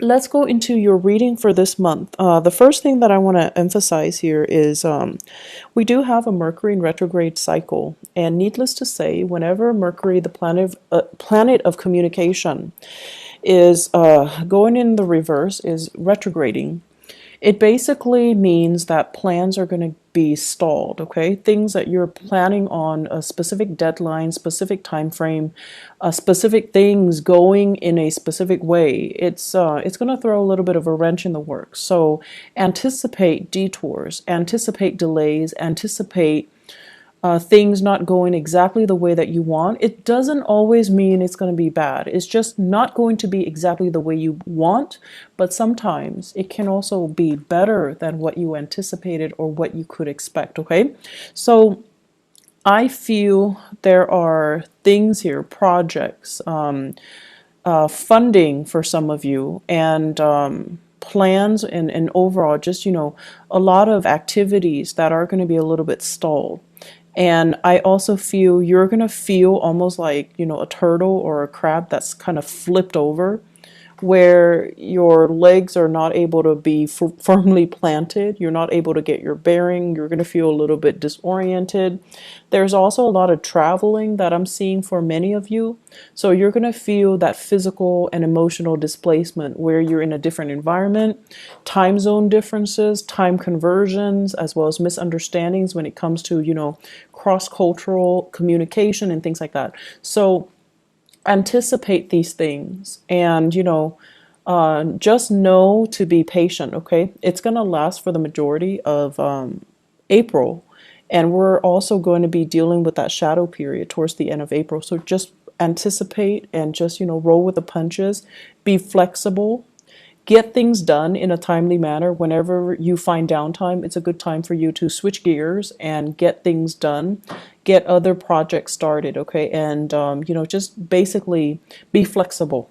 let's go into your reading for this month. The first thing that I want to emphasize here is we do have a Mercury in retrograde cycle, and needless to say, whenever Mercury, the planet of communication, is going in the reverse, is retrograding, it basically means that plans are going to be stalled, okay? Things that you're planning on a specific deadline, specific time frame, specific things going in a specific way. It's going to throw a little bit of a wrench in the works. So anticipate detours, anticipate delays, anticipate things not going exactly the way that you want. It doesn't always mean it's going to be bad. It's just not going to be exactly the way you want, but sometimes it can also be better than what you anticipated or what you could expect, okay? So I feel there are things here, projects, funding for some of you, and plans and overall just, a lot of activities that are going to be a little bit stalled. And I also feel you're going to feel almost like, a turtle or a crab that's kind of flipped over, where your legs are not able to be firmly planted. You're not able to get your bearing. You're going to feel a little bit disoriented. There's also a lot of traveling that I'm seeing for many of you. So you're going to feel that physical and emotional displacement where you're in a different environment, time zone differences, time conversions, as well as misunderstandings when it comes to, cross-cultural communication and things like that. So anticipate these things, and just know to be patient, okay? It's going to last for the majority of April, and we're also going to be dealing with that shadow period towards the end of April. So just anticipate and just roll with the punches. Be flexible. Get things done in a timely manner. Whenever you find downtime, it's a good time for you to switch gears and get things done, get other projects started, okay? And, just basically be flexible.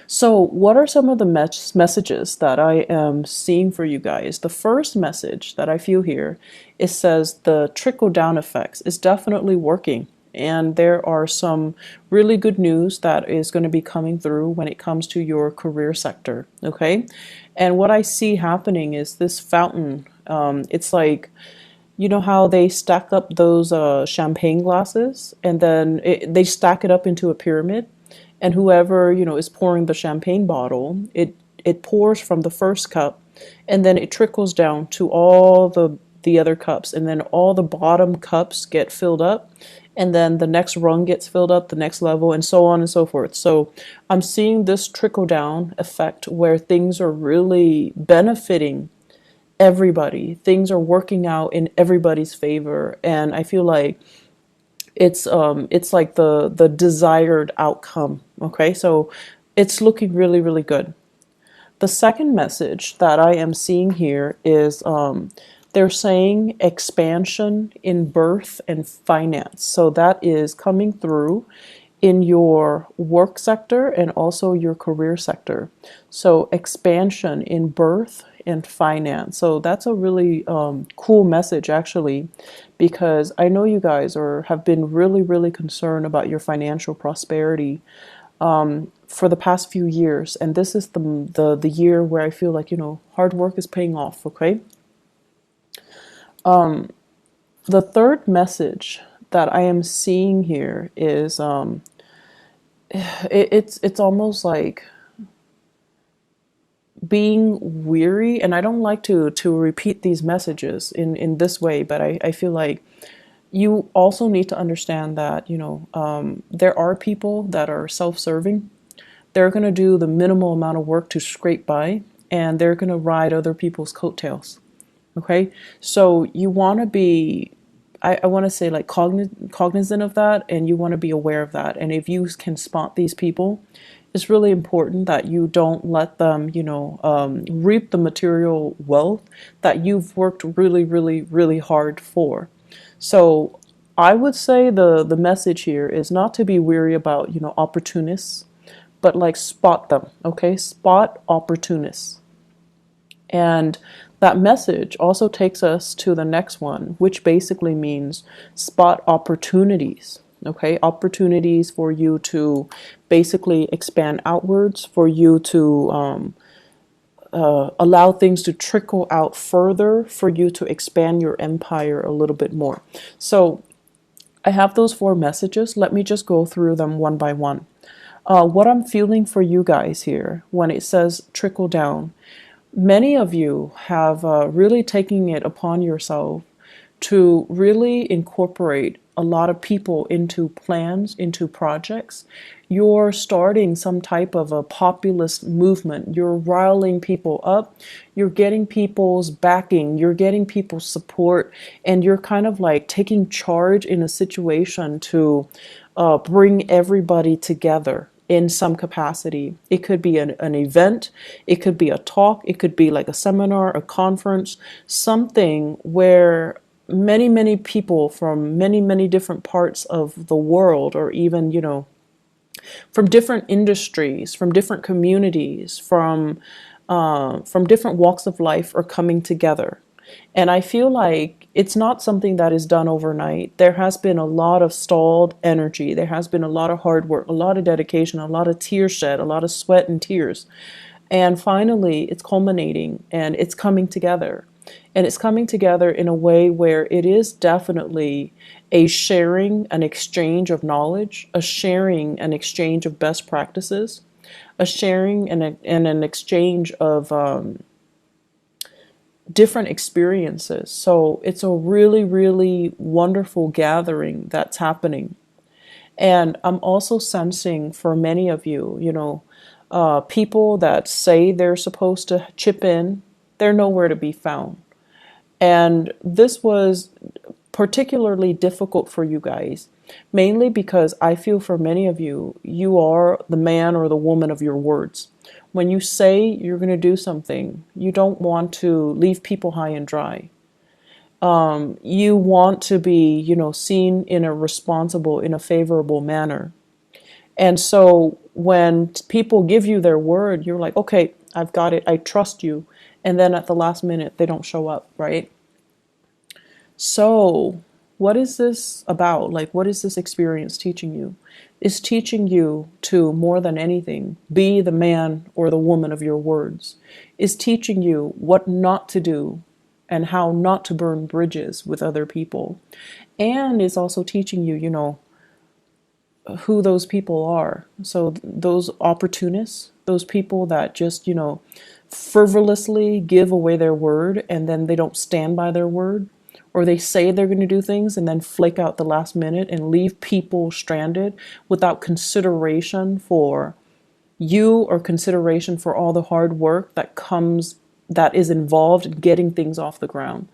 So, what are some of the messages that I am seeing for you guys? The first message that I feel here, it says the trickle down effects is definitely working. And there are some really good news that is going to be coming through when it comes to your career sector, okay? And what I see happening is this fountain. It's like, you know how they stack up those champagne glasses, and then they stack it up into a pyramid, and whoever is pouring the champagne bottle, it pours from the first cup, and then it trickles down to all the other cups, and then all the bottom cups get filled up, and then the next rung gets filled up, the next level, and so on and so forth. So I'm seeing this trickle down effect where things are really benefiting everybody. Things are working out in everybody's favor, and I feel like it's like the desired outcome. Okay, so it's looking really, really good. The second message that I am seeing here is they're saying expansion in birth and finance. So that is coming through in your work sector and also your career sector. So expansion in birth and finance. So that's a really cool message, actually, because I know you guys have been really, really concerned about your financial prosperity for the past few years, and this is the year where I feel like hard work is paying off. Okay. The third message that I am seeing here is it's almost like being weary, and I don't like to repeat these messages in this way, but I feel like you also need to understand that there are people that are self-serving. They're going to do the minimal amount of work to scrape by, and they're going to ride other people's coattails. Okay, so you want to be, I want to say, like, cognizant of that, and you want to be aware of that. And if you can spot these people, it's really important that you don't let them, reap the material wealth that you've worked really, really, really hard for. So I would say the message here is not to be weary about, opportunists, but like spot them, okay? Spot opportunists. And that message also takes us to the next one, which basically means spot opportunities. Okay, opportunities for you to basically expand outwards, for you to allow things to trickle out further, for you to expand your empire a little bit more. So I have those four messages. Let me just go through them one by one. What I'm feeling for you guys here when it says trickle down, many of you have really taken it upon yourself to really incorporate a lot of people into plans, into projects. You're starting some type of a populist movement. You're riling people up. You're getting people's backing. You're getting people's support. And you're kind of like taking charge in a situation to bring everybody together in some capacity. It could be an event, it could be a talk, it could be like a seminar, a conference, something where many people from many different parts of the world, or even, from different industries, from different communities, from different walks of life are coming together. And I feel like it's not something that is done overnight. There has been a lot of stalled energy. There has been a lot of hard work, a lot of dedication, a lot of tears shed, a lot of sweat and tears. And finally, it's culminating and it's coming together. And it's coming together in a way where it is definitely a sharing, an exchange of knowledge, a sharing, an exchange of best practices, a sharing and an exchange of different experiences. So it's a really wonderful gathering that's happening. And I'm also sensing for many of you, people that say they're supposed to chip in, they're nowhere to be found. And this was particularly difficult for you guys, mainly because I feel for many of you, you are the man or the woman of your words. When you say you're going to do something, you don't want to leave people high and dry. You want to be, seen in a responsible, in a favorable manner. And so when people give you their word, you're like, okay, I've got it. I trust you. And then at the last minute, they don't show up, right? So, what is this about? Like, what is this experience teaching you? It's teaching you to, more than anything, be the man or the woman of your words. It's teaching you what not to do and how not to burn bridges with other people. And it's also teaching you, who those people are. So, those opportunists, those people that just, frivolously give away their word and then they don't stand by their word, or they say they're going to do things and then flake out the last minute and leave people stranded without consideration for you or consideration for all the hard work that is involved in getting things off the ground.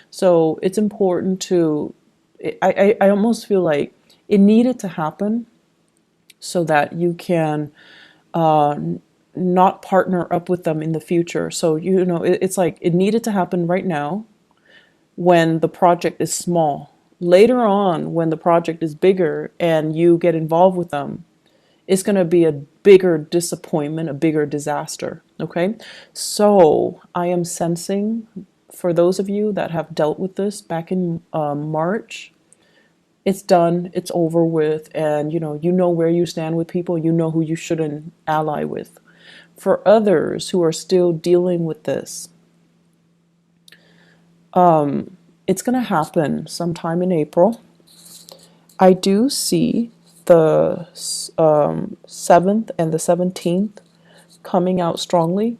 So it's important to, I almost feel like it needed to happen so that you can not partner up with them in the future. So, it's like it needed to happen right now when the project is small. Later on, when the project is bigger and you get involved with them, it's going to be a bigger disappointment, a bigger disaster. Okay? So I am sensing, for those of you that have dealt with this back in March, it's done, it's over with, and you know where you stand with people, you know who you shouldn't ally with. For others who are still dealing with this, it's going to happen sometime in April. I do see the 7th and the 17th coming out strongly.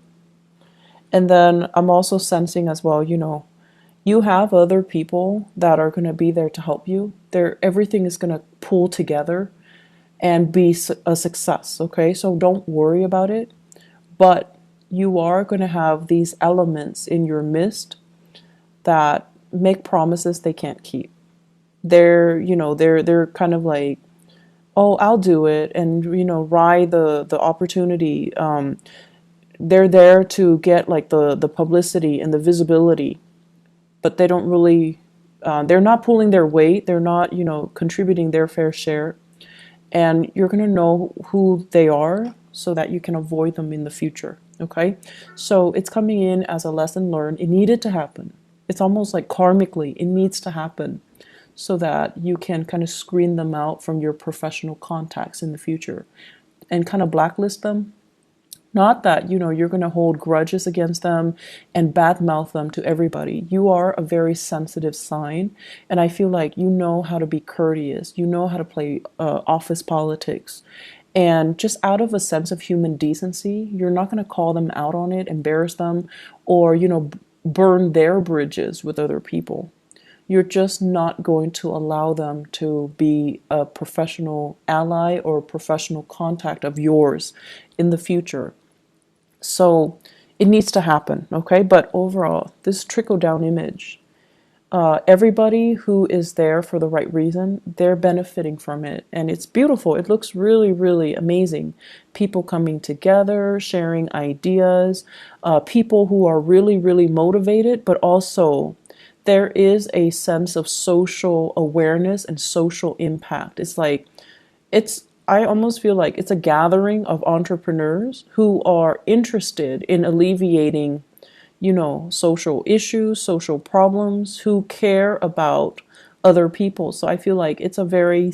And then I'm also sensing as well, you have other people that are going to be there to help you. Everything is going to pull together and be a success, okay? So don't worry about it. But you are going to have these elements in your midst that make promises they can't keep. They're kind of like, oh, I'll do it, and ride the opportunity. They're there to get like the publicity and the visibility, but they don't really. They're not pulling their weight. They're not contributing their fair share, and you're gonna know who they are so that you can avoid them in the future. Okay, so it's coming in as a lesson learned. It needed to happen. It's almost like karmically, it needs to happen so that you can kind of screen them out from your professional contacts in the future and kind of blacklist them. Not that, you're going to hold grudges against them and badmouth them to everybody. You are a very sensitive sign, and I feel like you know how to be courteous. You know how to play office politics. And just out of a sense of human decency, you're not going to call them out on it, embarrass them, or, burn their bridges with other people. You're just not going to allow them to be a professional ally or professional contact of yours in the future. So it needs to happen, okay? But overall, this trickle down image, everybody who is there for the right reason, they're benefiting from it. And it's beautiful. It looks really, really amazing. People coming together, sharing ideas, people who are really, really motivated, but also there is a sense of social awareness and social impact. I almost feel like it's a gathering of entrepreneurs who are interested in alleviating, social issues, social problems, who care about other people. So I feel like it's a very,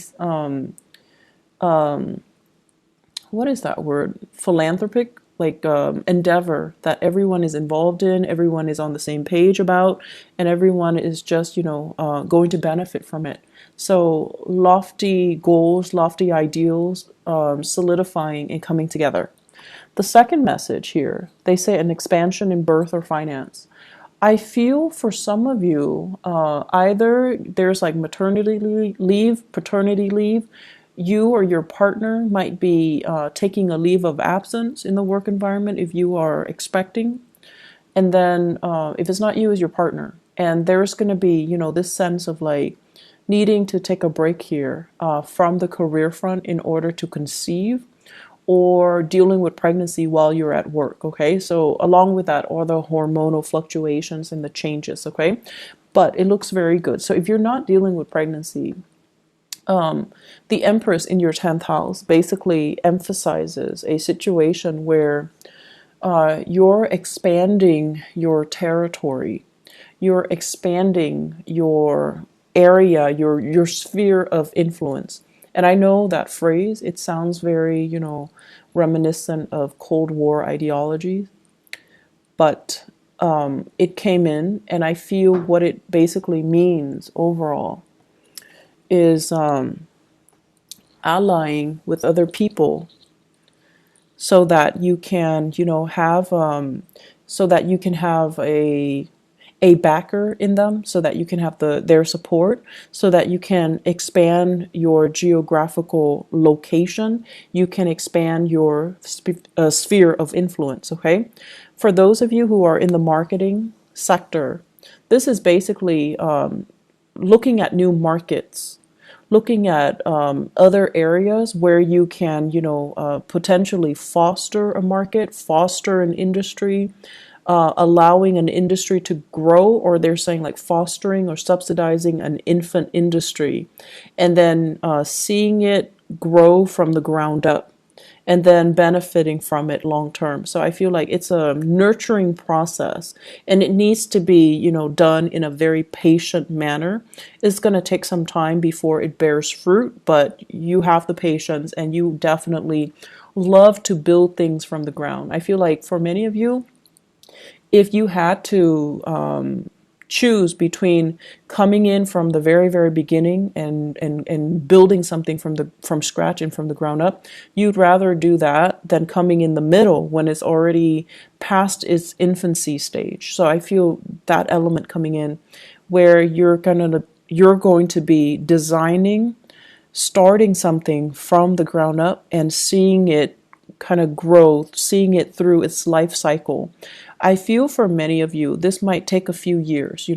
what is that word? Philanthropic, like endeavor that everyone is involved in, everyone is on the same page about, and everyone is just, going to benefit from it. So lofty goals, lofty ideals, solidifying and coming together. The second message here, they say an expansion in birth or finance. I feel for some of you, either there's like maternity leave, paternity leave. You or your partner might be taking a leave of absence in the work environment if you are expecting. And then if it's not you, it's your partner. And there's going to be, this sense of like needing to take a break here from the career front in order to conceive or dealing with pregnancy while you're at work, okay? So along with that are the hormonal fluctuations and the changes, okay? But it looks very good. So if you're not dealing with pregnancy, the Empress in your 10th house basically emphasizes a situation where you're expanding your territory, you're expanding your area, your sphere of influence. And I know that phrase, it sounds very, reminiscent of Cold War ideology, but it came in, and I feel what it basically means overall is allying with other people so that you can, have so that you can have a backer in them, so that you can have their support, so that you can expand your geographical location, you can expand your sphere of influence, okay? For those of you who are in the marketing sector, this is basically looking at new markets, looking at other areas where you can, potentially foster a market, foster an industry, allowing an industry to grow, or they're saying like fostering or subsidizing an infant industry, and then seeing it grow from the ground up, and then benefiting from it long term. So I feel like it's a nurturing process, and it needs to be, done in a very patient manner. It's going to take some time before it bears fruit, but you have the patience, and you definitely love to build things from the ground. I feel like for many of you, if you had to choose between coming in from the very, very beginning and building something from scratch and from the ground up, you'd rather do that than coming in the middle when it's already past its infancy stage. So I feel that element coming in where you're going to be designing, starting something from the ground up and seeing it kind of grow, seeing it through its life cycle. I feel for many of you, this might take a few years,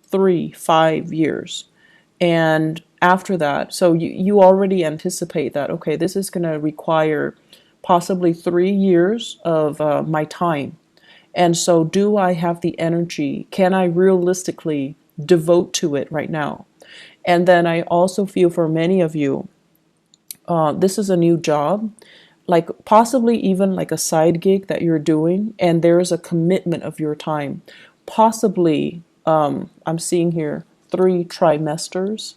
3, 5 years. And after that, so you already anticipate that, okay, this is going to require possibly 3 years of my time. And so do I have the energy? Can I realistically devote to it right now? And then I also feel for many of you, this is a new job, like possibly even like a side gig that you're doing, and there's a commitment of your time. Possibly, I'm seeing here, three trimesters,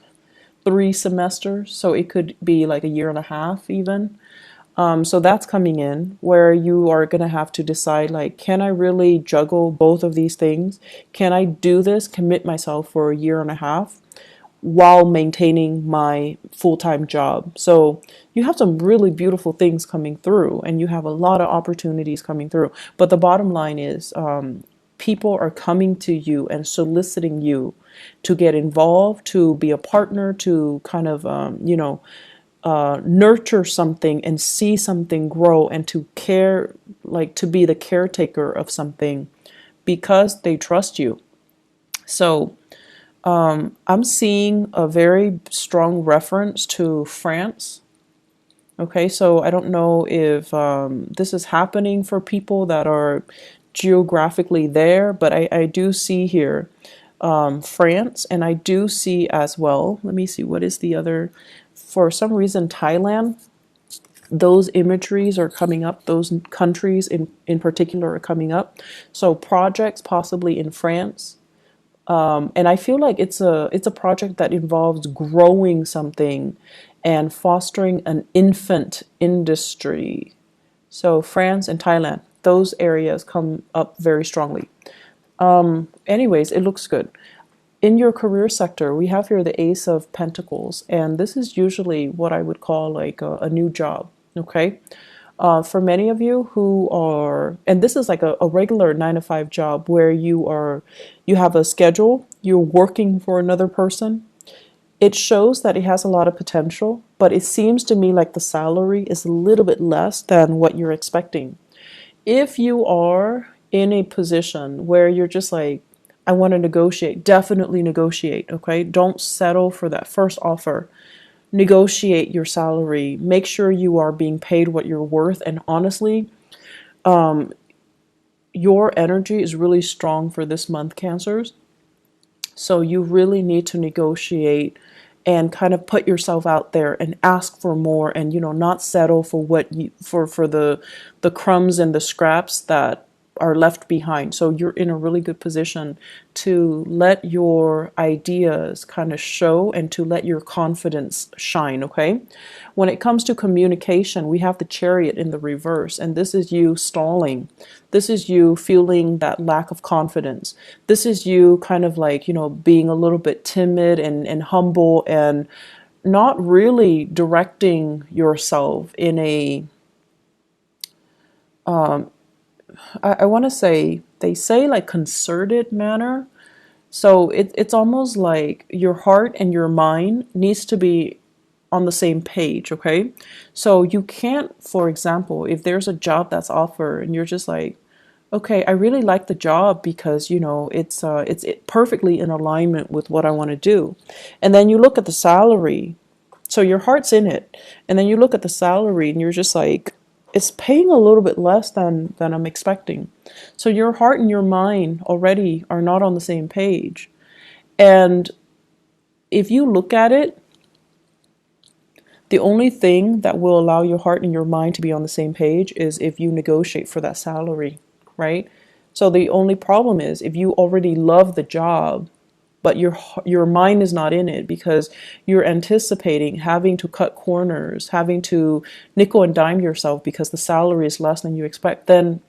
3 semesters. So it could be like a year and a half even. So that's coming in where you are going to have to decide, like, can I really juggle both of these things? Can I do this, commit myself for a year and a half while maintaining my full-time job? So you have some really beautiful things coming through and you have a lot of opportunities coming through. But the bottom line is, people are coming to you and soliciting you to get involved, to be a partner, to kind of, nurture something and see something grow and to care, like to be the caretaker of something because they trust you. So I'm seeing a very strong reference to France. Okay, so I don't know if this is happening for people that are geographically there, but I do see here France, and I do see as well, let me see, what is the other, for some reason, Thailand. Those imageries are coming up, those countries in particular are coming up. So projects possibly in France. And I feel like it's a project that involves growing something and fostering an infant industry. So France and Thailand, those areas come up very strongly. Anyways, it looks good. In your career sector, we have here the Ace of Pentacles, and this is usually what I would call like a new job. Okay. For many of you who are, and this is like a regular 9 to 5 job where you have a schedule, you're working for another person. It shows that it has a lot of potential, but it seems to me like the salary is a little bit less than what you're expecting. If you are in a position where you're just like, I want to negotiate, definitely negotiate, okay? Don't settle for that first offer. Negotiate your salary. Make sure you are being paid what you're worth. And honestly, your energy is really strong for this month, Cancers. So you really need to negotiate and kind of put yourself out there and ask for more, and not settle for what you for the crumbs and the scraps that are left behind. So you're in a really good position to let your ideas kind of show and to let your confidence shine, okay? When it comes to communication, we have the Chariot in the reverse, and this is you stalling. This is you feeling that lack of confidence. This is you kind of like, being a little bit timid and humble and not really directing yourself in a I want to say, they say like concerted manner. So it's almost like your heart and your mind needs to be on the same page, okay? So you can't, for example, if there's a job that's offered and you're just like, okay, I really like the job because it's perfectly in alignment with what I want to do, and then you look at the salary, so your heart's in it, and then you look at the salary and you're just like, it's paying a little bit less than I'm expecting. So your heart and your mind already are not on the same page. And if you look at it, the only thing that will allow your heart and your mind to be on the same page is if you negotiate for that salary, right? So the only problem is if you already love the job, but your mind is not in it because you're anticipating having to cut corners, having to nickel and dime yourself because the salary is less than you expect, then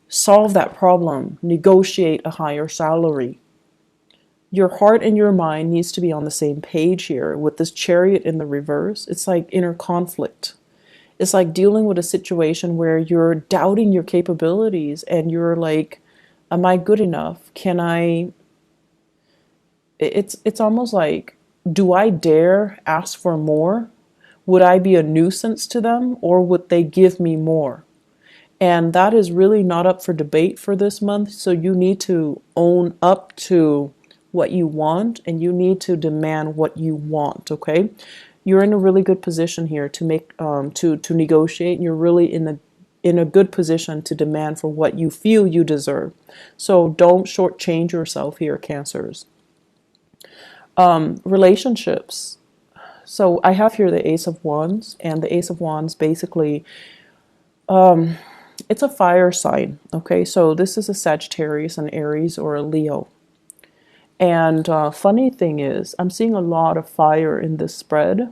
solve that problem. Negotiate a higher salary. Your heart and your mind needs to be on the same page here. With this Chariot in the reverse, it's like inner conflict. It's like dealing with a situation where you're doubting your capabilities and you're like, am I good enough? Can I it's almost like, do I dare ask for more? Would I be a nuisance to them or would they give me more? And that is really not up for debate for this month. So you need to own up to what you want and you need to demand what you want, okay? You're in a really good position here to make to negotiate. You're really in a good position to demand for what you feel you deserve. So don't shortchange yourself here, Cancers. Relationships. So I have here the Ace of Wands, and the Ace of Wands basically, it's a fire sign. Okay, so this is a Sagittarius, an Aries, or a Leo. And funny thing is, I'm seeing a lot of fire in this spread.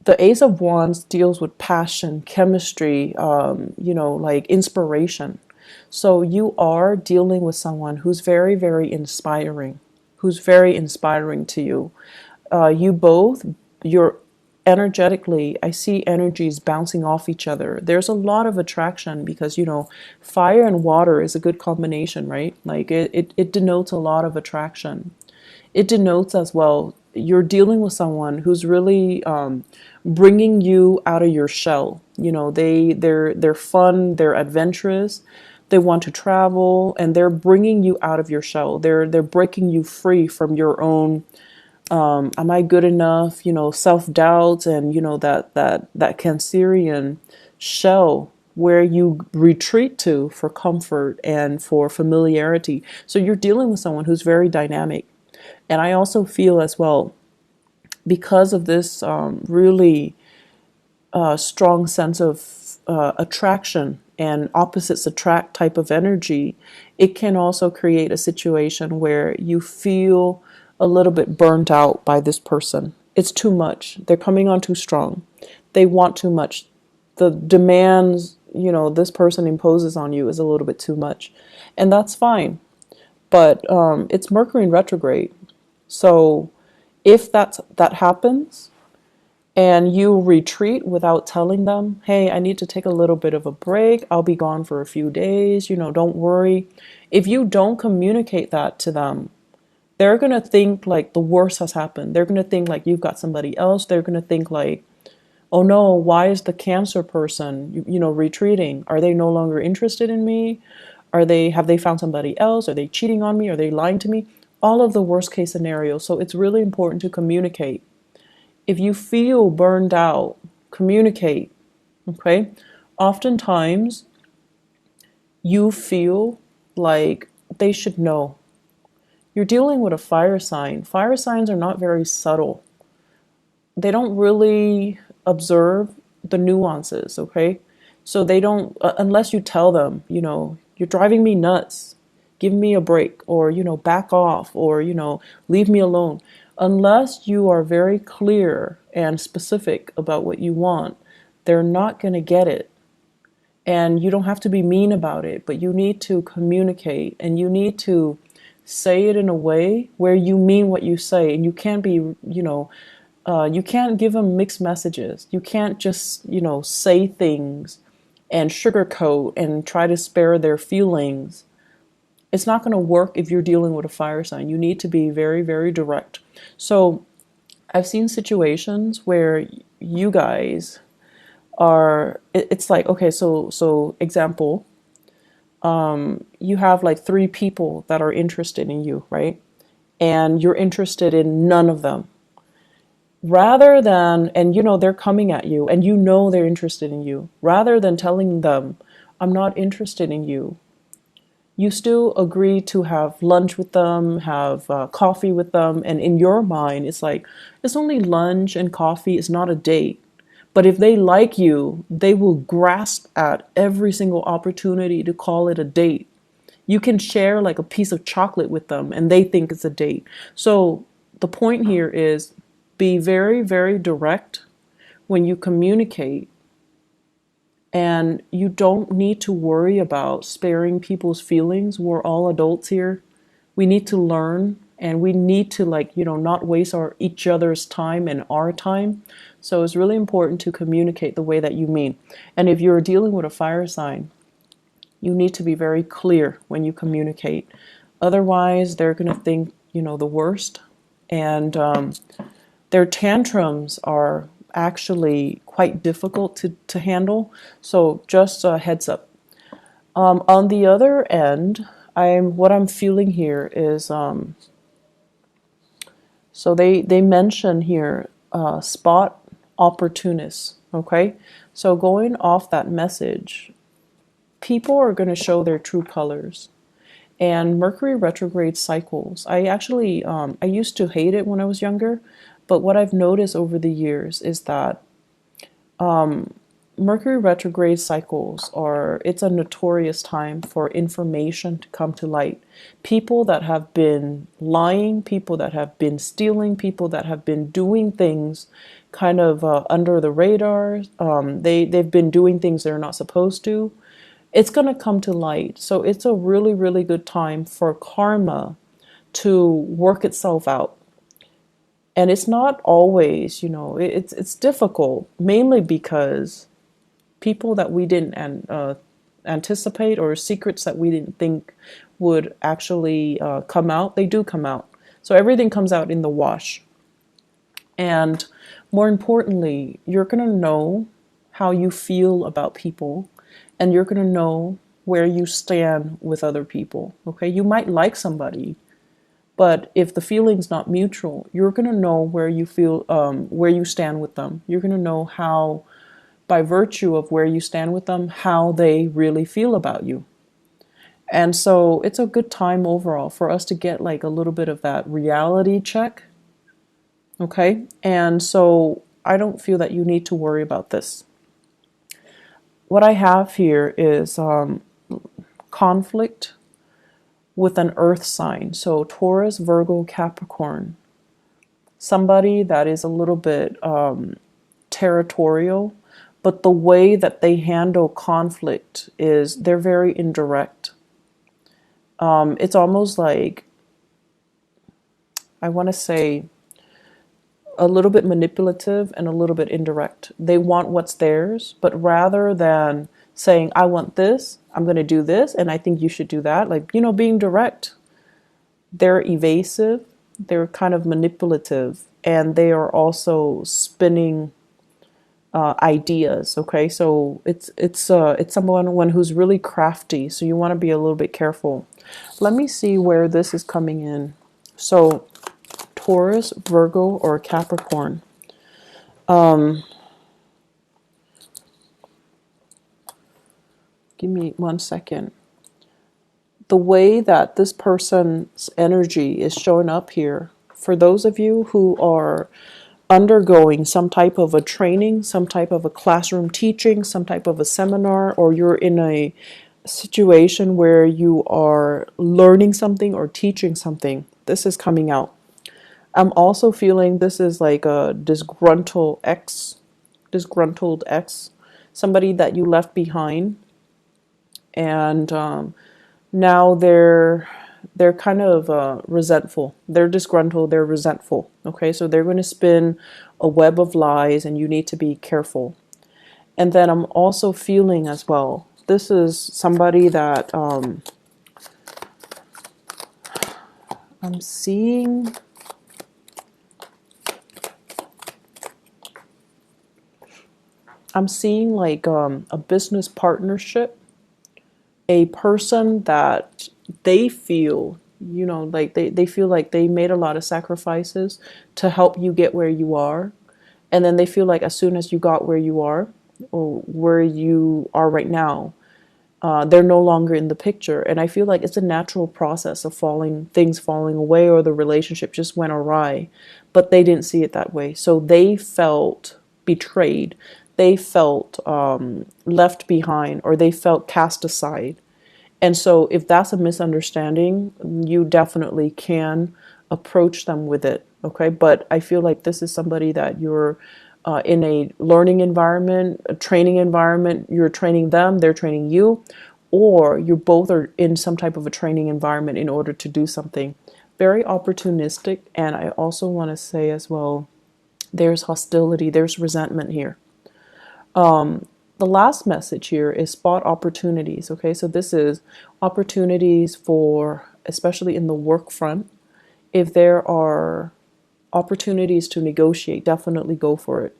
The Ace of Wands deals with passion, chemistry, like inspiration. So you are dealing with someone who's very, very inspiring, who's very inspiring to you. You both, you're energetically, I see energies bouncing off each other. There's a lot of attraction because, fire and water is a good combination, right? Like it denotes a lot of attraction. It denotes as well you're dealing with someone who's really bringing you out of your shell. They're fun, they're adventurous, they want to travel, and they're bringing you out of your shell. They're breaking you free from your own am I good enough, self-doubt, and that Cancerian shell where you retreat to for comfort and for familiarity. So you're dealing with someone who's very dynamic. And I also feel as well, because of this really strong sense of attraction and opposites attract type of energy, it can also create a situation where you feel a little bit burnt out by this person. It's too much. They're coming on too strong. They want too much. The demands, this person imposes on you is a little bit too much. And that's fine. But it's Mercury in retrograde. So if that happens, and you retreat without telling them, hey, I need to take a little bit of a break. I'll be gone for a few days. Don't worry. If you don't communicate that to them, they're going to think like the worst has happened. They're going to think like you've got somebody else. They're going to think like, oh no, why is the Cancer person, retreating? Are they no longer interested in me? Have they found somebody else? Are they cheating on me? Are they lying to me? All of the worst case scenarios. So it's really important to communicate. If you feel burned out, communicate, okay? Oftentimes, you feel like they should know. You're dealing with a fire sign. Fire signs are not very subtle. They don't really observe the nuances, okay? So they don't, unless you tell them, you're driving me nuts, give me a break, or, back off, or, leave me alone. Unless you are very clear and specific about what you want, they're not going to get it. And you don't have to be mean about it, but you need to communicate, and you need to say it in a way where you mean what you say. And you can't be, you can't give them mixed messages. You can't just, say things and sugarcoat and try to spare their feelings. It's not going to work if you're dealing with a fire sign. You need to be very, very direct. So I've seen situations where you guys are, it's like, okay, so example, you have like 3 people that are interested in you, right? And you're interested in none of them. Rather than, and they're coming at you and they're interested in you, rather than telling them, I'm not interested in you, you still agree to have lunch with them, have coffee with them. And in your mind, it's like, it's only lunch and coffee, it's not a date. But if they like you, they will grasp at every single opportunity to call it a date. You can share like a piece of chocolate with them and they think it's a date. So the point here is be very, very direct when you communicate. And you don't need to worry about sparing people's feelings. We're all adults here. We need to learn, and we need to not waste each other's time and our time. So it's really important to communicate the way that you mean. And if you're dealing with a fire sign, you need to be very clear when you communicate. Otherwise, they're going to think, the worst. And their tantrums are actually quite difficult to handle. So just a heads up. On the other end, what I'm feeling here is, so they mention here, spot opportunists, okay? So going off that message, people are going to show their true colors. And Mercury retrograde cycles, I actually, I used to hate it when I was younger, but what I've noticed over the years is that Mercury retrograde cycles it's a notorious time for information to come to light. People that have been lying, people that have been stealing, people that have been doing things kind of under the radar, they've been doing things they're not supposed to. It's going to come to light. So it's a really, really good time for karma to work itself out. And it's not always, it's difficult, mainly because people that we didn't anticipate, or secrets that we didn't think would actually come out, they do come out. So everything comes out in the wash. And more importantly, you're going to know how you feel about people, and you're going to know where you stand with other people. Okay, you might like somebody, but if the feeling's not mutual, you're going to know where you feel, where you stand with them. You're going to know how, by virtue of where you stand with them, how they really feel about you. And so it's a good time overall for us to get like a little bit of that reality check. Okay, and so I don't feel that you need to worry about this. What I have here is conflict with an earth sign. So Taurus, Virgo, Capricorn. Somebody that is a little bit territorial, but the way that they handle conflict is they're very indirect. It's almost like, I want to say, a little bit manipulative and a little bit indirect. They want what's theirs, but rather than saying, I want this, I'm going to do this, and I think you should do that, like, being direct, they're evasive, they're kind of manipulative, and they are also spinning ideas. Okay, so it's someone who's really crafty, so you want to be a little bit careful. Let me see where this is coming in. So Taurus, Virgo, or Capricorn. Give me 1 second. The way that this person's energy is showing up here, for those of you who are undergoing some type of a training, some type of a classroom teaching, some type of a seminar, or you're in a situation where you are learning something or teaching something, this is coming out. I'm also feeling this is like a disgruntled ex, somebody that you left behind, and now they're kind of resentful. They're disgruntled, they're resentful. Okay, so they're going to spin a web of lies, and you need to be careful. And then I'm also feeling as well, this is somebody that I'm seeing like a business partnership, a person that they feel, like they feel like they made a lot of sacrifices to help you get where you are. And then they feel like as soon as you got where you are, or where you are right now, they're no longer in the picture. And I feel like it's a natural process of things falling away, or the relationship just went awry, but they didn't see it that way. So they felt betrayed. They felt left behind, or they felt cast aside. And so if that's a misunderstanding, you definitely can approach them with it. Okay. But I feel like this is somebody that you're in a learning environment, a training environment. You're training them, they're training you, or you both are in some type of a training environment in order to do something. Very opportunistic. And I also want to say as well, there's hostility, there's resentment here. The last message here is spot opportunities. Okay, so this is opportunities for, especially in the work front. If there are opportunities to negotiate, definitely go for it.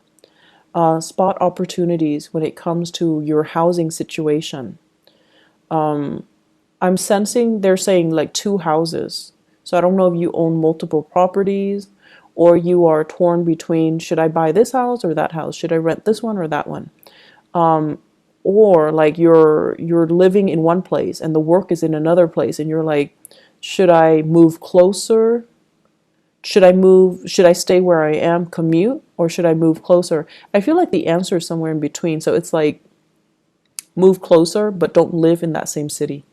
Spot opportunities when it comes to your housing situation. I'm sensing they're saying like 2 houses. So I don't know if you own multiple properties, or you are torn between, should I buy this house or that house? Should I rent this one or that one? Or like you're living in one place and the work is in another place, and you're like, should I move closer Should I move? Should I stay where I am, commute, or should I move closer? I feel like the answer is somewhere in between. So it's like move closer, but don't live in that same city.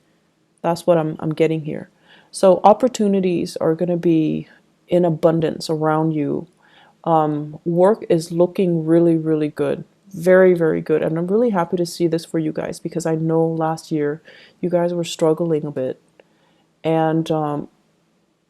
That's what I'm getting here. So opportunities are going to be in abundance around you. Work is looking really, really good. Very, very good. And I'm really happy to see this for you guys because I know last year you guys were struggling a bit. And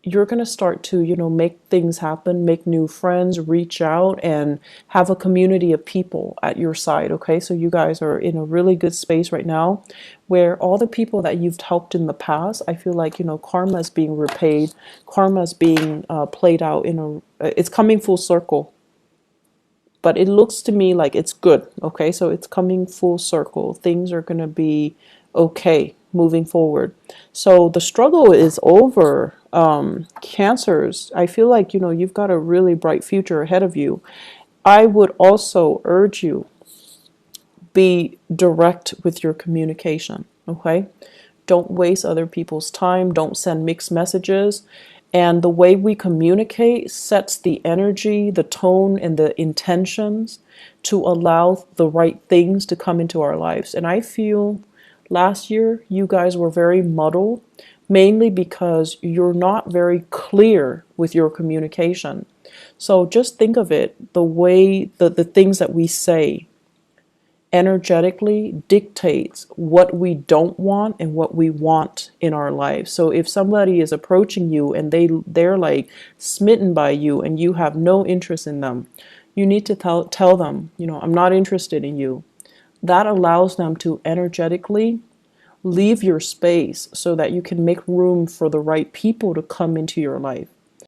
you're going to start to, make things happen, make new friends, reach out, and have a community of people at your side. Okay. So you guys are in a really good space right now where all the people that you've helped in the past, I feel like, karma is being repaid, karma is being played out it's coming full circle. But it looks to me like it's good. Okay. So it's coming full circle. Things are going to be okay moving forward. So the struggle is over. Cancers, I feel like, you've got a really bright future ahead of you. I would also urge you, be direct with your communication, okay? Don't waste other people's time. Don't send mixed messages. And the way we communicate sets the energy, the tone, and the intentions to allow the right things to come into our lives. And I feel last year you guys were very muddled, mainly because you're not very clear with your communication. So just think of it the way the things that we say energetically dictates what we don't want and what we want in our lives. So if somebody is approaching you and they're like smitten by you and you have no interest in them, you need to tell them, I'm not interested in you. That allows them to energetically leave your space so that you can make room for the right people to come into your life.